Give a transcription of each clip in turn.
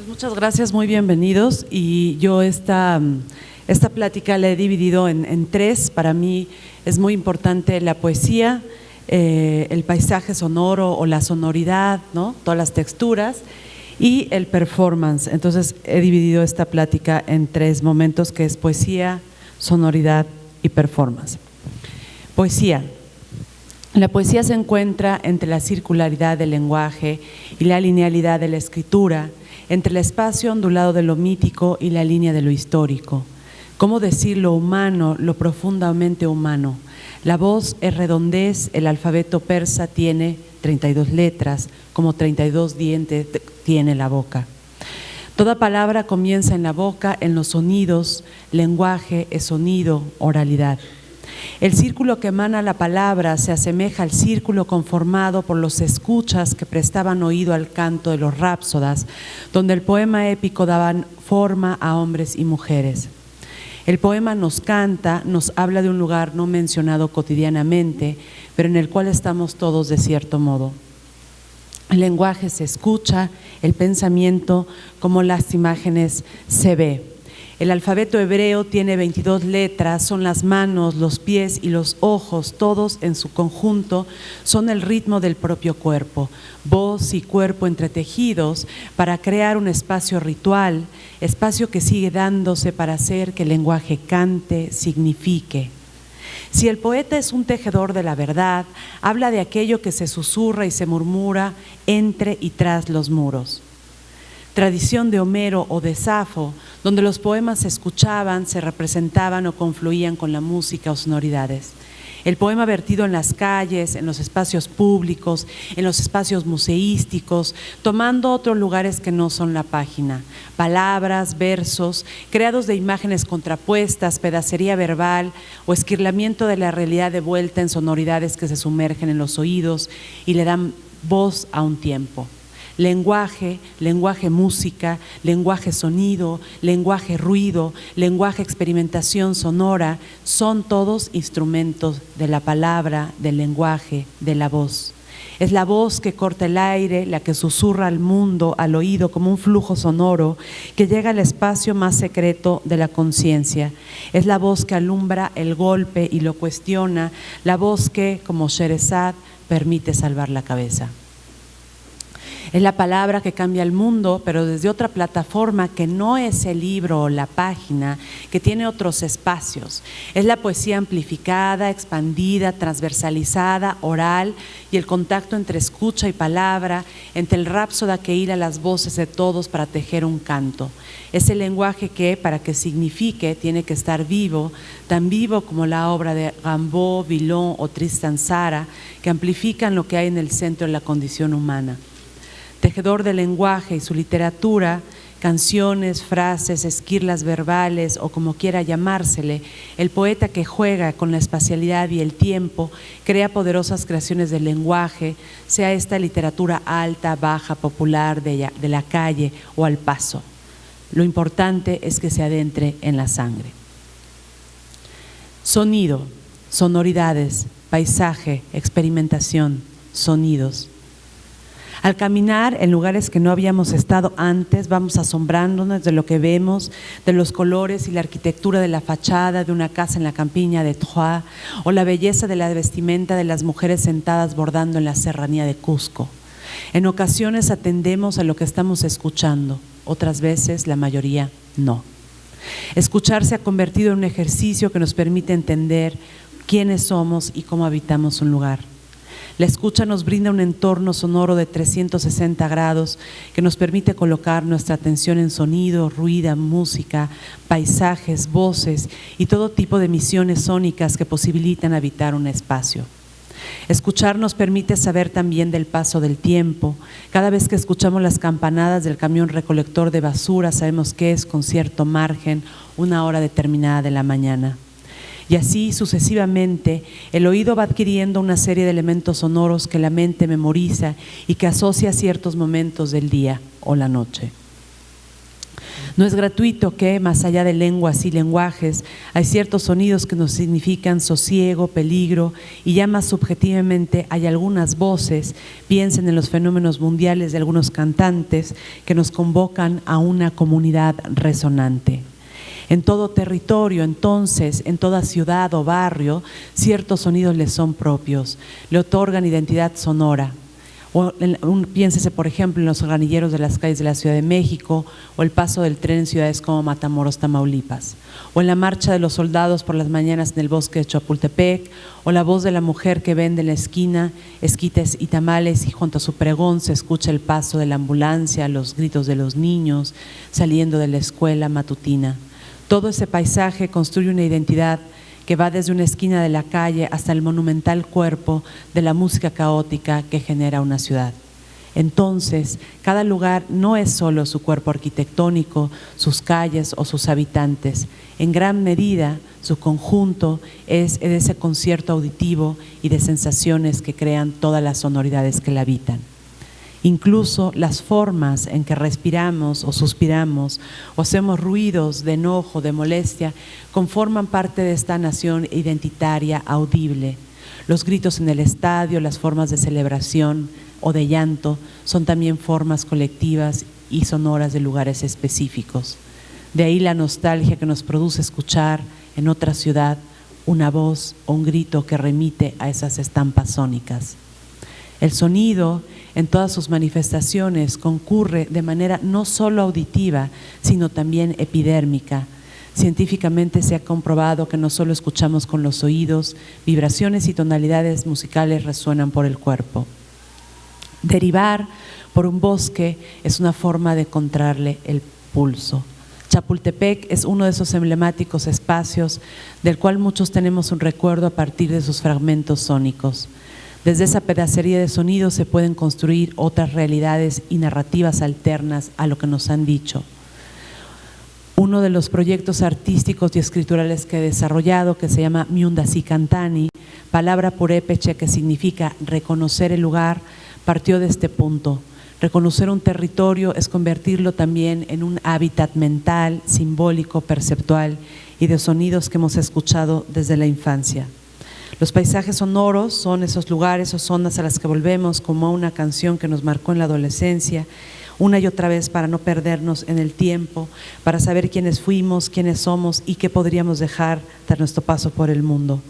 Pues muchas gracias, muy bienvenidos. Y yo esta plática la he dividido en tres. Para mí es muy importante la poesía, el paisaje sonoro o la sonoridad, ¿no? Todas las texturas, y el performance. Entonces he dividido esta plática en tres momentos, que es poesía, sonoridad y performance. Poesía. La poesía se encuentra entre la circularidad del lenguaje y la linealidad de la escritura, entre el espacio ondulado de lo mítico y la línea de lo histórico. ¿Cómo decir lo humano, lo profundamente humano? La voz es redondez, el alfabeto persa tiene 32 letras, como 32 dientes tiene la boca. Toda palabra comienza en la boca, en los sonidos, lenguaje es sonido, oralidad. El círculo que emana la palabra se asemeja al círculo conformado por los escuchas que prestaban oído al canto de los rápsodas, donde el poema épico daba forma a hombres y mujeres. El poema nos canta, nos habla de un lugar no mencionado cotidianamente, pero en el cual estamos todos de cierto modo. El lenguaje se escucha, el pensamiento, como las imágenes, se ve. El alfabeto hebreo tiene 22 letras, son las manos, los pies y los ojos, todos en su conjunto son el ritmo del propio cuerpo, voz y cuerpo entretejidos para crear un espacio ritual, espacio que sigue dándose para hacer que el lenguaje cante, signifique. Si el poeta es un tejedor de la verdad, habla de aquello que se susurra y se murmura entre y tras los muros. Tradición de Homero o de Safo, donde los poemas se escuchaban, se representaban o confluían con la música o sonoridades. El poema vertido en las calles, en los espacios públicos, en los espacios museísticos, tomando otros lugares que no son la página. Palabras, versos, creados de imágenes contrapuestas, pedacería verbal o esquirlamiento de la realidad de vuelta en sonoridades que se sumergen en los oídos y le dan voz a un tiempo. Lenguaje, lenguaje música, lenguaje sonido, lenguaje ruido, lenguaje experimentación sonora, son todos instrumentos de la palabra, del lenguaje, de la voz. Es la voz que corta el aire, la que susurra al mundo, al oído, como un flujo sonoro que llega al espacio más secreto de la conciencia. Es la voz que alumbra el golpe y lo cuestiona, la voz que, como Sherezad, permite salvar la cabeza. Es la palabra que cambia el mundo, pero desde otra plataforma que no es el libro o la página, que tiene otros espacios. Es la poesía amplificada, expandida, transversalizada, oral, y el contacto entre escucha y palabra, entre el rápsoda que hila las voces de todos para tejer un canto. Es el lenguaje que, para que signifique, tiene que estar vivo, tan vivo como la obra de Rimbaud, Villon o Tristan Tzara, que amplifican lo que hay en el centro de la condición humana. Tejedor del lenguaje y su literatura, canciones, frases, esquirlas verbales o como quiera llamársele, el poeta que juega con la espacialidad y el tiempo crea poderosas creaciones del lenguaje, sea esta literatura alta, baja, popular, de la calle o al paso. Lo importante es que se adentre en la sangre. Sonido, sonoridades, paisaje, experimentación, sonidos. Al caminar en lugares que no habíamos estado antes, vamos asombrándonos de lo que vemos, de los colores y la arquitectura de la fachada de una casa en la campiña de Troyes o la belleza de la vestimenta de las mujeres sentadas bordando en la serranía de Cusco. En ocasiones atendemos a lo que estamos escuchando, otras veces, la mayoría, no. Escuchar se ha convertido en un ejercicio que nos permite entender quiénes somos y cómo habitamos un lugar. La escucha nos brinda un entorno sonoro de 360 grados que nos permite colocar nuestra atención en sonido, ruido, música, paisajes, voces y todo tipo de emisiones sónicas que posibilitan habitar un espacio. Escuchar nos permite saber también del paso del tiempo. Cada vez que escuchamos las campanadas del camión recolector de basura, sabemos que es, con cierto margen, una hora determinada de la mañana. Y así sucesivamente, el oído va adquiriendo una serie de elementos sonoros que la mente memoriza y que asocia a ciertos momentos del día o la noche. No es gratuito que, más allá de lenguas y lenguajes, hay ciertos sonidos que nos significan sosiego, peligro, y ya más subjetivamente hay algunas voces, piensen en los fenómenos mundiales de algunos cantantes, que nos convocan a una comunidad resonante. En todo territorio, entonces, en toda ciudad o barrio, ciertos sonidos les son propios, le otorgan identidad sonora. Piénsese, por ejemplo, en los organilleros de las calles de la Ciudad de México, o el paso del tren en ciudades como Matamoros, Tamaulipas, o en la marcha de los soldados por las mañanas en el bosque de Chapultepec, o la voz de la mujer que vende en la esquina esquites y tamales y junto a su pregón se escucha el paso de la ambulancia, los gritos de los niños saliendo de la escuela matutina. Todo ese paisaje construye una identidad que va desde una esquina de la calle hasta el monumental cuerpo de la música caótica que genera una ciudad. Entonces, cada lugar no es solo su cuerpo arquitectónico, sus calles o sus habitantes. En gran medida, su conjunto es ese concierto auditivo y de sensaciones que crean todas las sonoridades que la habitan. Incluso las formas en que respiramos o suspiramos o hacemos ruidos de enojo, de molestia, conforman parte de esta nación identitaria audible. Los gritos en el estadio, las formas de celebración o de llanto son también formas colectivas y sonoras de lugares específicos. De ahí la nostalgia que nos produce escuchar en otra ciudad una voz o un grito que remite a esas estampas sónicas. El sonido, en todas sus manifestaciones, concurre de manera no solo auditiva, sino también epidérmica. Científicamente se ha comprobado que no solo escuchamos con los oídos, vibraciones y tonalidades musicales resuenan por el cuerpo. Derivar por un bosque es una forma de encontrarle el pulso. Chapultepec es uno de esos emblemáticos espacios del cual muchos tenemos un recuerdo a partir de sus fragmentos sónicos. Desde esa pedacería de sonidos se pueden construir otras realidades y narrativas alternas a lo que nos han dicho. Uno de los proyectos artísticos y escriturales que he desarrollado, que se llama Miundasi Cantani, palabra purépecha que significa reconocer el lugar, partió de este punto. Reconocer un territorio es convertirlo también en un hábitat mental, simbólico, perceptual y de sonidos que hemos escuchado desde la infancia. Los paisajes sonoros son esos lugares o zonas a las que volvemos como una canción que nos marcó en la adolescencia, una y otra vez para no perdernos en el tiempo, para saber quiénes fuimos, quiénes somos y qué podríamos dejar tras nuestro paso por el mundo.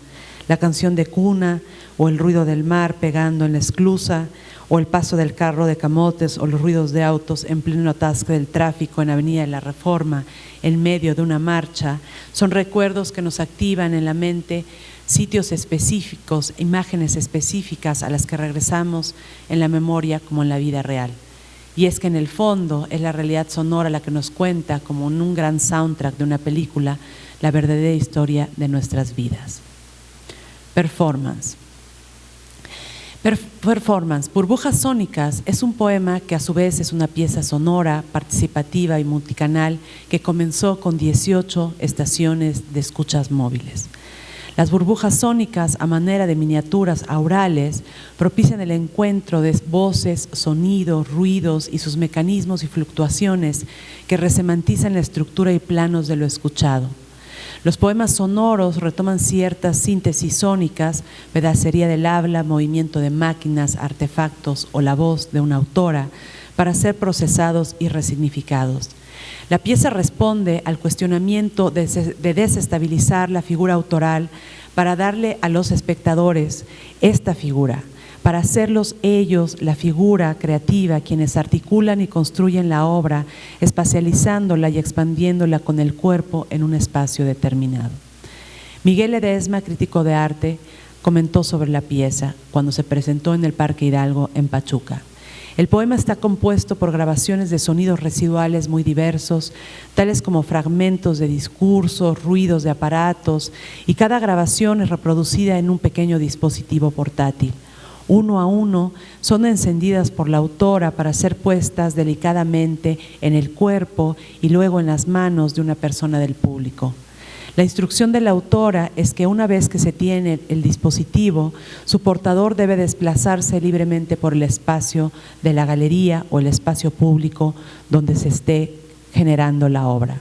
La canción de cuna o el ruido del mar pegando en la esclusa o el paso del carro de camotes o los ruidos de autos en pleno atasque del tráfico en Avenida de la Reforma en medio de una marcha son recuerdos que nos activan en la mente sitios específicos, imágenes específicas a las que regresamos en la memoria como en la vida real. Y es que en el fondo es la realidad sonora la que nos cuenta, como en un gran soundtrack de una película, la verdadera historia de nuestras vidas. Performance. Performance, Burbujas Sónicas, es un poema que a su vez es una pieza sonora, participativa y multicanal que comenzó con 18 estaciones de escuchas móviles. Las burbujas sónicas, a manera de miniaturas aurales, propician el encuentro de voces, sonidos, ruidos y sus mecanismos y fluctuaciones que resemantizan la estructura y planos de lo escuchado. Los poemas sonoros retoman ciertas síntesis sónicas, pedacería del habla, movimiento de máquinas, artefactos o la voz de una autora, para ser procesados y resignificados. La pieza responde al cuestionamiento de desestabilizar la figura autoral para darle a los espectadores esta figura, para hacerlos ellos la figura creativa, quienes articulan y construyen la obra, espacializándola y expandiéndola con el cuerpo en un espacio determinado. Miguel Ledesma, crítico de arte, comentó sobre la pieza cuando se presentó en el Parque Hidalgo en Pachuca. El poema está compuesto por grabaciones de sonidos residuales muy diversos, tales como fragmentos de discursos, ruidos de aparatos, y cada grabación es reproducida en un pequeño dispositivo portátil. Uno a uno son encendidas por la autora para ser puestas delicadamente en el cuerpo y luego en las manos de una persona del público. La instrucción de la autora es que una vez que se tiene el dispositivo, su portador debe desplazarse libremente por el espacio de la galería o el espacio público donde se esté generando la obra.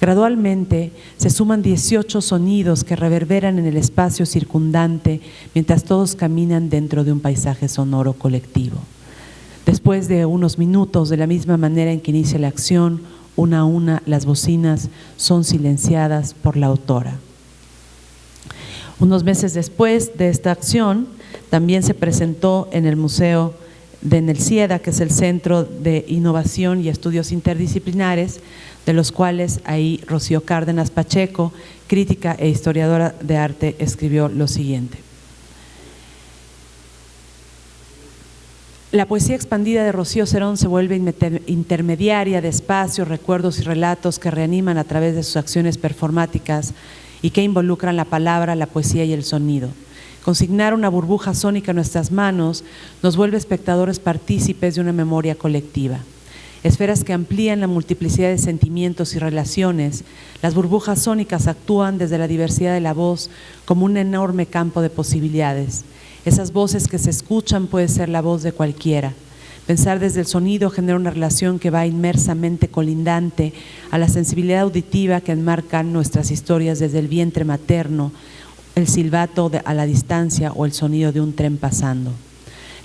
Gradualmente se suman 18 sonidos que reverberan en el espacio circundante mientras todos caminan dentro de un paisaje sonoro colectivo. Después de unos minutos, de la misma manera en que inicia la acción, una a una las bocinas son silenciadas por la autora. Unos meses después de esta acción, también se presentó en el Museo de Nelsieda, que es el Centro de Innovación y Estudios Interdisciplinares, de los cuales ahí Rocío Cárdenas Pacheco, crítica e historiadora de arte, escribió lo siguiente. La poesía expandida de Rocío Serón se vuelve intermediaria de espacios, recuerdos y relatos que reaniman a través de sus acciones performáticas y que involucran la palabra, la poesía y el sonido. Consignar una burbuja sónica en nuestras manos nos vuelve espectadores partícipes de una memoria colectiva. Esferas que amplían la multiplicidad de sentimientos y relaciones, las burbujas sónicas actúan desde la diversidad de la voz como un enorme campo de posibilidades. Esas voces que se escuchan puede ser la voz de cualquiera. Pensar desde el sonido genera una relación que va inmersamente colindante a la sensibilidad auditiva que enmarcan nuestras historias desde el vientre materno, el silbato a la distancia o el sonido de un tren pasando.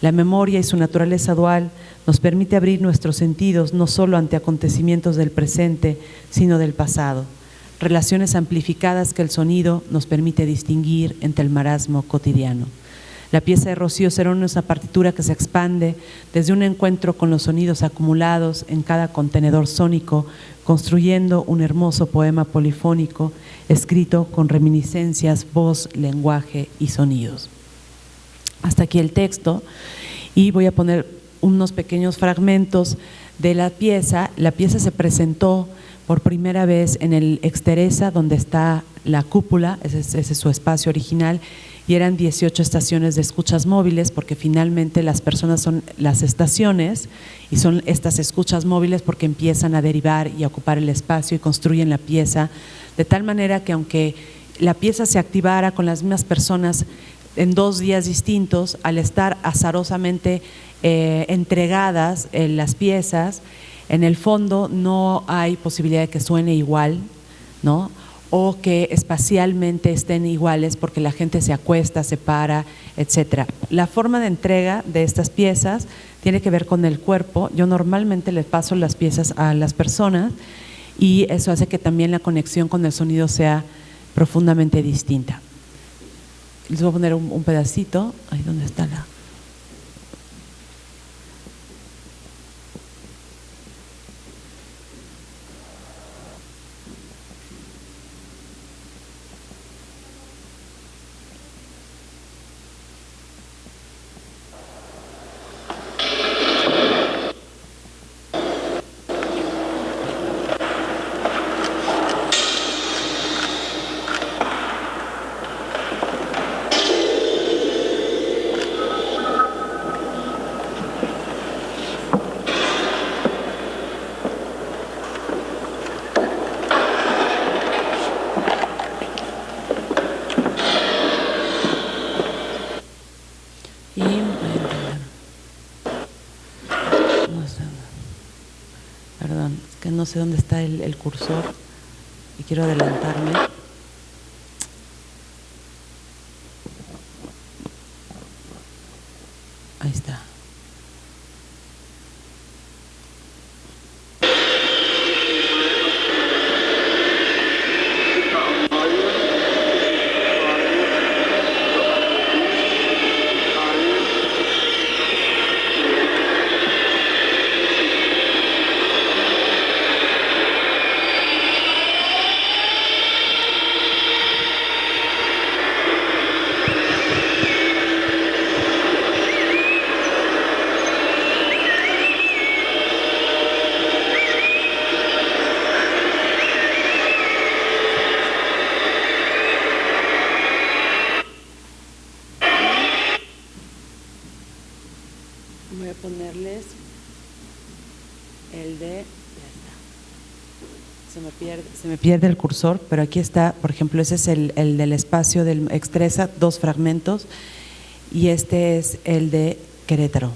La memoria y su naturaleza dual nos permite abrir nuestros sentidos no solo ante acontecimientos del presente, sino del pasado. Relaciones amplificadas que el sonido nos permite distinguir entre el marasmo cotidiano. La pieza de Rocío Serón es una partitura que se expande desde un encuentro con los sonidos acumulados en cada contenedor sónico, construyendo un hermoso poema polifónico escrito con reminiscencias, voz, lenguaje y sonidos. Hasta aquí el texto y voy a poner unos pequeños fragmentos de la pieza. La pieza se presentó por primera vez en el Exteresa, donde está la cúpula, ese es su espacio original, y eran 18 estaciones de escuchas móviles, porque finalmente las personas son las estaciones y son estas escuchas móviles porque empiezan a derivar y a ocupar el espacio y construyen la pieza, de tal manera que aunque la pieza se activara con las mismas personas en 2 días distintos, al estar azarosamente entregadas las piezas, en el fondo no hay posibilidad de que suene igual, ¿no? O que espacialmente estén iguales porque la gente se acuesta, se para, etcétera. La forma de entrega de estas piezas tiene que ver con el cuerpo. Yo normalmente les paso las piezas a las personas y eso hace que también la conexión con el sonido sea profundamente distinta. Les voy a poner un pedacito, ahí donde está la… Perdón, es que no sé dónde está el cursor y quiero adelantarme. Ahí está. Voy a ponerles el de… Ya está. Se me pierde el cursor, pero aquí está, por ejemplo, ese es el del espacio del Exteresa, 2 fragmentos, y este es el de Querétaro.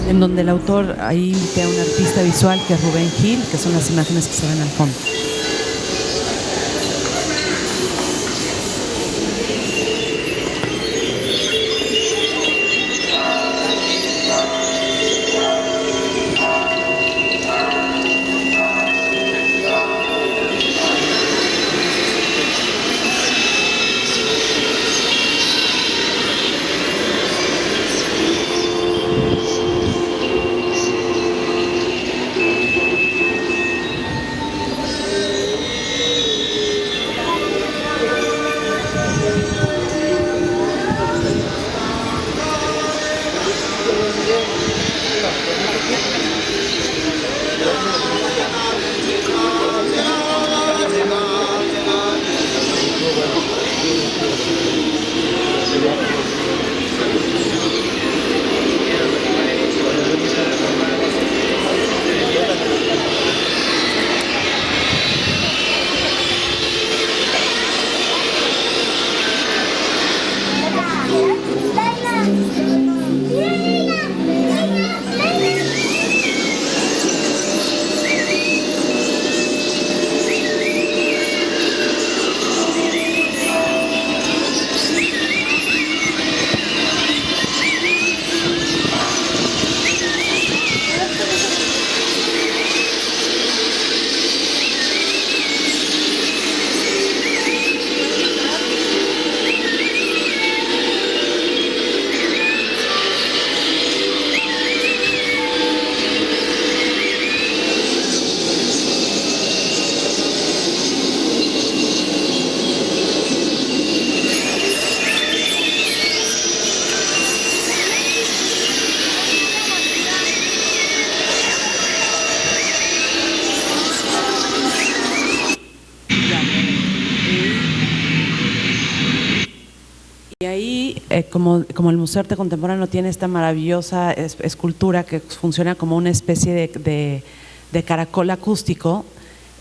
en donde el autor ahí invité a un artista visual que es Rubén Gil, que son las imágenes que se ven al fondo. Y ahí, como el Museo de Arte Contemporáneo tiene esta maravillosa escultura que funciona como una especie de caracol acústico,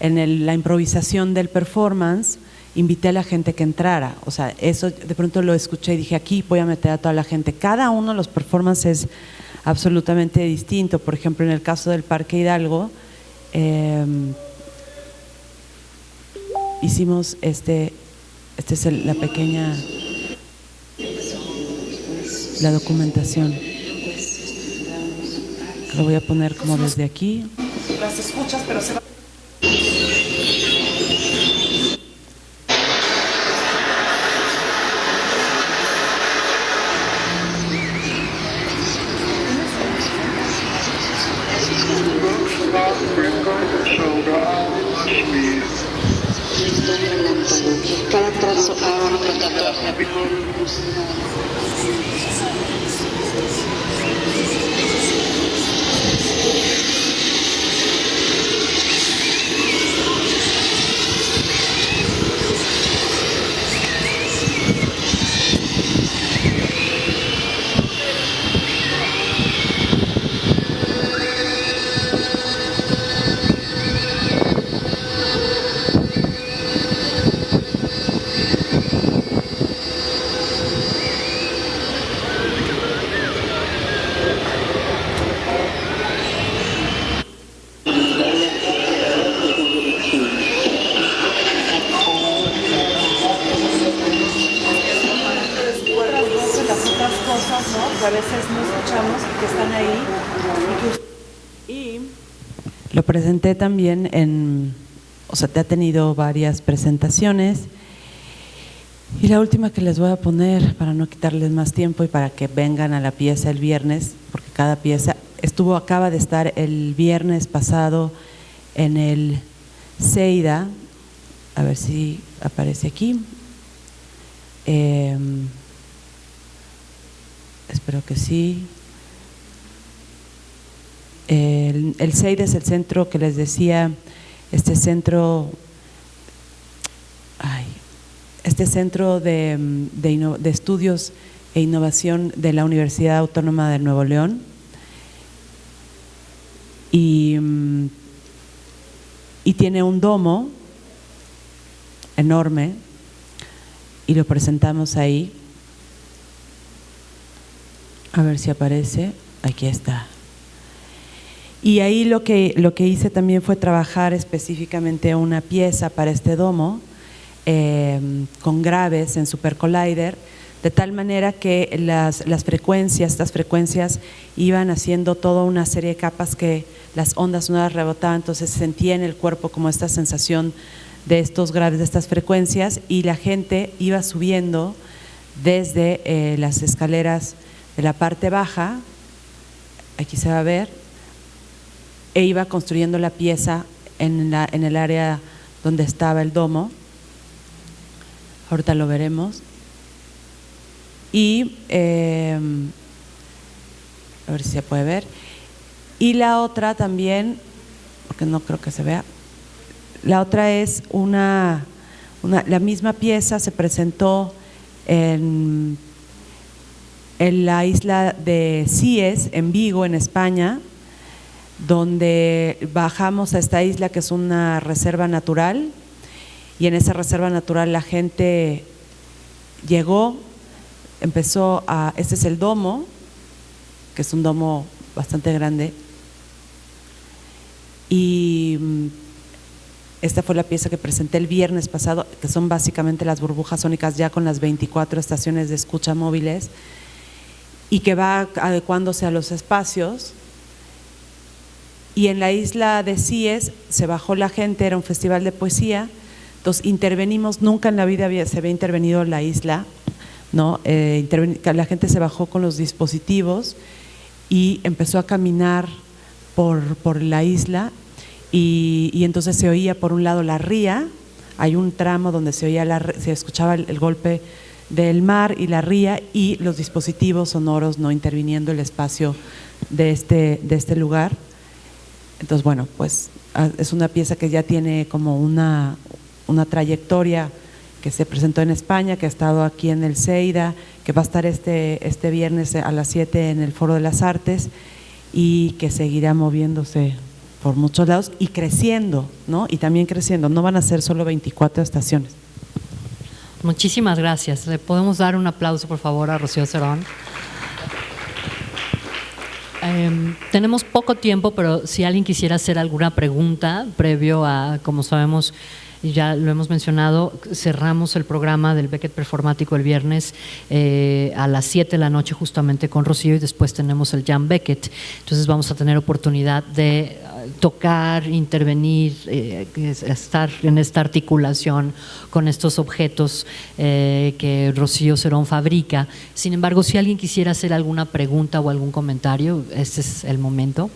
en la improvisación del performance, invité a la gente que entrara. O sea, eso de pronto lo escuché y dije, aquí voy a meter a toda la gente. Cada uno de los performances es absolutamente distinto. Por ejemplo, en el caso del Parque Hidalgo, hicimos la pequeña, la documentación. Lo voy a poner como desde aquí. Las escuchas, pero se va. Cada trazo abre un tatuaje. A veces no escuchamos que están ahí. Y lo presenté también o sea, te ha tenido varias presentaciones. Y la última que les voy a poner, para no quitarles más tiempo y para que vengan a la pieza el viernes, porque cada pieza acaba de estar el viernes pasado en el Seida, a ver si aparece aquí. Espero que sí. El CEID es el centro que les decía, este centro de estudios e innovación de la Universidad Autónoma de Nuevo León. Y tiene un domo enorme y lo presentamos ahí. A ver si aparece. Aquí está. Y ahí lo que hice también fue trabajar específicamente una pieza para este domo con graves en Super Collider, de tal manera que estas frecuencias iban haciendo toda una serie de capas que las ondas sonoras rebotaban, entonces sentía en el cuerpo como esta sensación de estos graves, de estas frecuencias, y la gente iba subiendo desde las escaleras de la parte baja, aquí se va a ver, e iba construyendo la pieza en el área donde estaba el domo. Ahorita lo veremos. Y a ver si se puede ver. Y la otra también, porque no creo que se vea, la otra es la misma pieza se presentó en la isla de Cíes, en Vigo, en España, donde bajamos a esta isla que es una reserva natural, y en esa reserva natural la gente llegó, este es el domo, que es un domo bastante grande, y esta fue la pieza que presenté el viernes pasado, que son básicamente las burbujas sónicas ya con las 24 estaciones de escucha móviles, y que va adecuándose a los espacios. Y en la isla de Cíes se bajó la gente, era un festival de poesía, entonces intervenimos, nunca en la vida se había intervenido la isla, ¿no? La gente se bajó con los dispositivos y empezó a caminar por la isla, y entonces se oía por un lado la ría, hay un tramo donde se escuchaba el golpe del mar y la ría, y los dispositivos sonoros no interviniendo el espacio de este lugar. Entonces, bueno, pues es una pieza que ya tiene como una trayectoria, que se presentó en España, que ha estado aquí en el CEIDA, que va a estar este viernes a las 7 en el Foro de las Artes, y que seguirá moviéndose por muchos lados y creciendo, ¿no? Y también creciendo, no van a ser solo 24 estaciones. Muchísimas gracias. ¿Le podemos dar un aplauso, por favor, a Rocío Cerón? Tenemos poco tiempo, pero si alguien quisiera hacer alguna pregunta previo a, como sabemos, ya lo hemos mencionado, cerramos el programa del Beckett Performático el viernes a las 7 de la noche justamente con Rocío, y después tenemos el Jam Beckett. Entonces vamos a tener oportunidad de tocar, intervenir, estar en esta articulación con estos objetos que Rocío Cerón fabrica. Sin embargo, si alguien quisiera hacer alguna pregunta o algún comentario, este es el momento.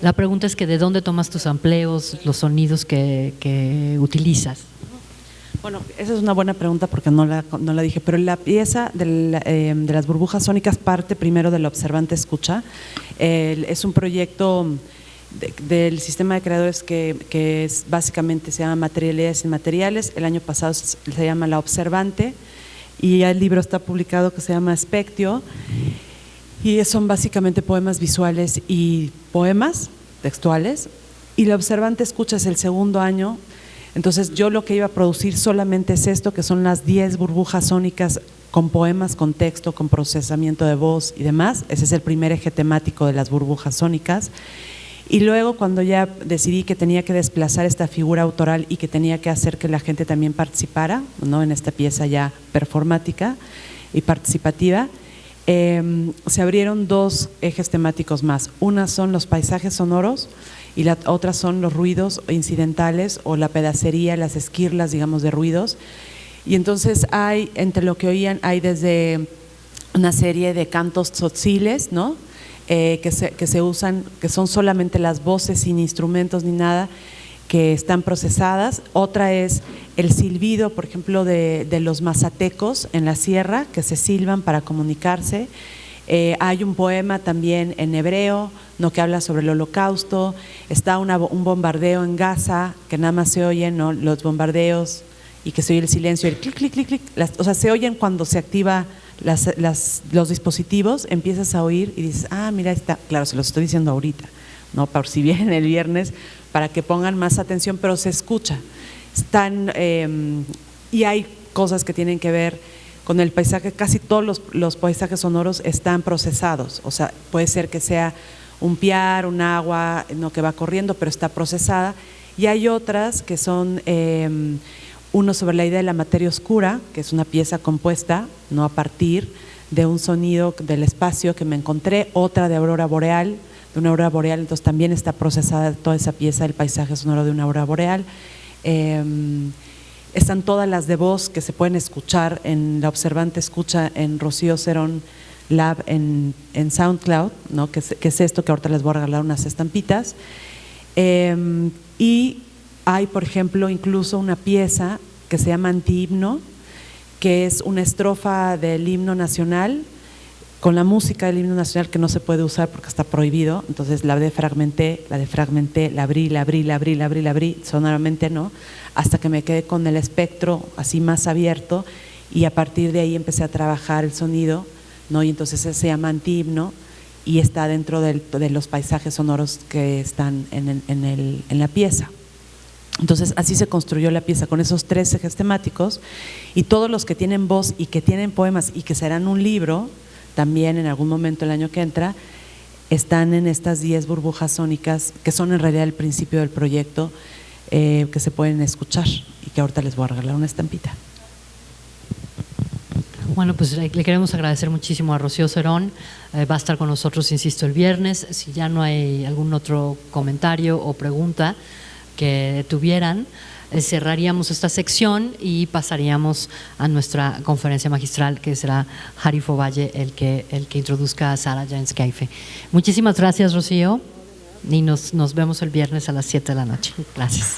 La pregunta es que ¿de dónde tomas tus sampleos, los sonidos que utilizas? Bueno, esa es una buena pregunta porque no la dije, pero la pieza de las burbujas sónicas parte primero de la Observante Escucha. Es un proyecto del sistema de creadores que básicamente se llama Materialidades Inmateriales. El año pasado se llama La Observante, y ya el libro está publicado, que se llama Spectio, y son básicamente poemas visuales y poemas textuales. Y La Observante Escucha es el segundo año. Entonces yo lo que iba a producir solamente es esto, que son las 10 burbujas sónicas con poemas, con texto, con procesamiento de voz y demás. Ese es el primer eje temático de las burbujas sónicas. Y luego, cuando ya decidí que tenía que desplazar esta figura autoral y que tenía que hacer que la gente también participara, ¿no?, en esta pieza ya performática y participativa, se abrieron dos ejes temáticos más. Una son los paisajes sonoros y la otra son los ruidos incidentales o la pedacería, las esquirlas, digamos, de ruidos. Y entonces hay, entre lo que oían, hay desde una serie de cantos tzotziles, ¿no?, que se usan, que son solamente las voces sin instrumentos ni nada, que están procesadas. Otra es el silbido, por ejemplo, de los mazatecos en la sierra, que se silban para comunicarse. Hay un poema también en hebreo, ¿no?, que habla sobre el holocausto. Está un bombardeo en Gaza, que nada más se oyen, ¿no?, los bombardeos, y que se oye el silencio, el clic, clic, clic, clic. O sea, se oyen cuando se activa los dispositivos, empiezas a oír y dices, ah, mira, está, claro, se los estoy diciendo ahorita, ¿no?, por si vienen el viernes, para que pongan más atención, pero se escucha. Y hay cosas que tienen que ver con el paisaje, casi todos los paisajes sonoros están procesados, o sea, puede ser que sea un piar, un agua, no, que va corriendo, pero está procesada, y hay otras que son, uno sobre la idea de la materia oscura, que es una pieza compuesta, no a partir de un sonido del espacio que me encontré, otra de aurora boreal, de una aurora boreal, entonces también está procesada toda esa pieza del paisaje sonoro de una aurora boreal. Están todas las de voz que se pueden escuchar en La Observante Escucha, en Rocío Cerón Lab, en SoundCloud, ¿no? que es esto, que ahorita les voy a regalar unas estampitas. Y hay, por ejemplo, incluso una pieza que se llama Antihimno, que es una estrofa del himno nacional, con la música del himno nacional que no se puede usar porque está prohibido, entonces la defragmenté, la abrí, sonoramente no, hasta que me quedé con el espectro así más abierto, y a partir de ahí empecé a trabajar el sonido, ¿no? Y entonces se llama Antihimno y está dentro de los paisajes sonoros que están en la pieza. Entonces así se construyó la pieza, con esos 3 ejes temáticos, y todos los que tienen voz y que tienen poemas y que serán un libro también en algún momento el año que entra, están en estas 10 burbujas sónicas que son en realidad el principio del proyecto, que se pueden escuchar y que ahorita les voy a regalar una estampita. Bueno, pues le queremos agradecer muchísimo a Rocío Cerón, va a estar con nosotros, insisto, el viernes. Si ya no hay algún otro comentario o pregunta que tuvieran, cerraríamos esta sección y pasaríamos a nuestra conferencia magistral, que será Harif Ovalle el que introduzca a Sara James-Keife. Muchísimas gracias, Rocío, y nos vemos el viernes a las 7 de la noche. Gracias.